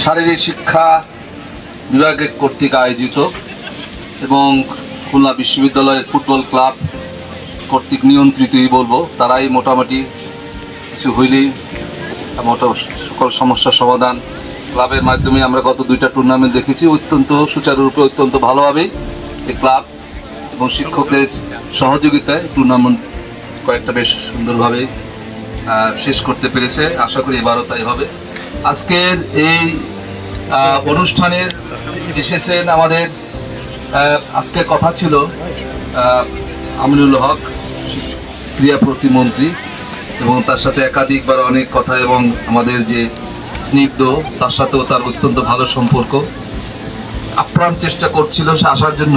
শারীরিক শিক্ষা বিভাগের কর্তৃক আয়োজিত এবং খুলনা বিশ্ববিদ্যালয়ের ফুটবল ক্লাব কর্তৃক নিয়ন্ত্রিতই বলবো, তারাই মোটামুটি কিছু হইলেই সকল সমস্যার সমাধান ক্লাবের মাধ্যমে আমরা গত 2টা টুর্নামেন্ট দেখেছি। অত্যন্ত সুচারুরূপে অত্যন্ত ভালোভাবেই এই ক্লাব এবং শিক্ষকদের সহযোগিতায় টুর্নামেন্ট কয়েকটা বেশ সুন্দরভাবে শেষ করতে পেরেছে। আশা করি এবারও তাই হবে। আজকের এই অনুষ্ঠানে এসেছেন আমাদের আজকে কথা ছিল আমিনুল হক ক্রীড়া প্রতিমন্ত্রী, এবং তার সাথে একাধিকবার অনেক কথা, এবং আমাদের যে স্নিগ্ধ তার সাথেও তার অত্যন্ত ভালো সম্পর্ক। আপ্রাণ চেষ্টা করছিল সে আসার জন্য,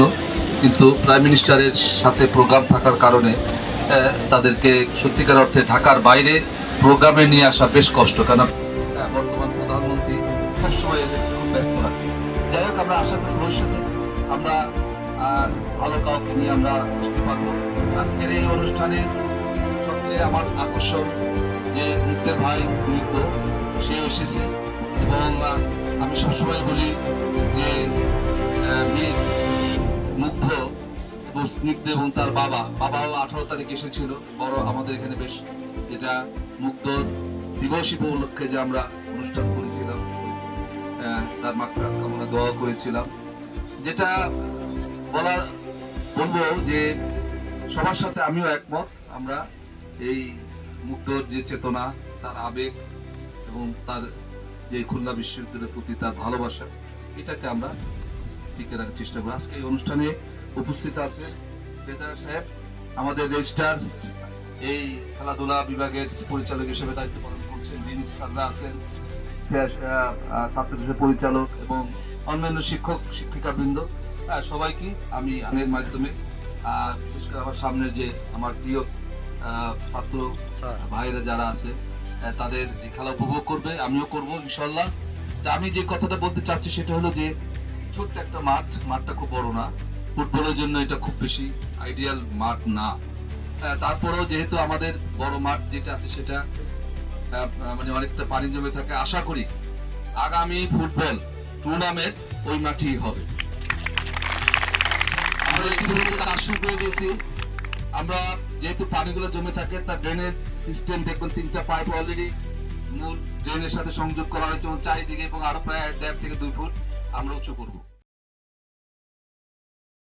কিন্তু প্রাইম মিনিস্টারের সাথে প্রোগ্রাম থাকার কারণে তাদেরকে সত্যিকার অর্থে ঢাকার বাইরে প্রোগ্রামে নিয়ে আসা বেশ কষ্ট, কারণ বর্তমান প্রধানমন্ত্রী সবসময় এদের খুব ব্যস্ত রাখে। যাই হোক, আমরা আশা করি ভবিষ্যতে আমরা ভালো কাউকে নিয়ে আমরা আসতে পারবো। আজকের এই অনুষ্ঠানে সবচেয়ে আমার আকর্ষণ যে মুক্তের ভাই স্নিগ্ধ, সে এসেছে, এবং আমি সবসময় বলি যে মুগ্ধ এবং স্নিগ্ধ এবং তার বাবাও 18 তারিখ এসেছিল। বড় আমাদের এখানে বেশ যেটা মুগ্ধ দিবস উপলক্ষে যে আমরা অনুষ্ঠান করেছিলাম, তার মাগফিরাত কামনা দোয়া করেছিলাম। যেটা বলবো যে সবার সাথে আমিও একমত, আমরা এই মুগ্ধর যে চেতনা, তার আবেগ এবং তার যে খুলনা বিশ্ববিদ্যালয়ের প্রতি তার ভালোবাসা, এটাকে আমরা টিকে রাখার চেষ্টা করি। আজকে এই অনুষ্ঠানে উপস্থিত আছে বেদার সাহেব, আমাদের রেজিস্ট্রার এই খেলাধুলা বিভাগের পরিচালক হিসেবে দায়িত্ব পালন করছেন। রিন সাররা আছেন ছাত্র বিষয় পরিচালক, এবং অন্যান্য শিক্ষক শিক্ষিকাবৃন্দ। সবাইকে আমি আনের মাধ্যমে, বিশেষ করে আমার সামনের যে আমার প্রিয় ছাত্র ভাইরা যারা আছে, তাদের এই খেলা উপভোগ করবে, আমিও করবো ইনশাল্লাহ। আমি যে কথাটা বলতে চাচ্ছি সেটা হলো যে ছোট্ট একটা মাঠটা খুব বড় না, ফুটবলের জন্য এটা খুব বেশি আইডিয়াল মাঠ না। তারপরেও যেহেতু আমাদের বড় মাঠ যেটা আছে সেটা মানে অনেকটা পানি জমে থাকে, আশা করি আগামী ফুটবল টুর্নামেন্ট ওই মাঠেই হবে। আমরা ইতিমধ্যে কাজ শুরু করে দিয়েছি। আমরা যেহেতু পানিগুলো জমে থাকে, তার ড্রেনেজ সিস্টেম দেখবেন 3টা পাইপ অলরেডি মূল ড্রেনের সাথে সংযোগ করা হয়েছে এবং চারিদিকে, এবং আরো প্রায় 1.5 থেকে 2 ফুট আমরা উঁচু করবো।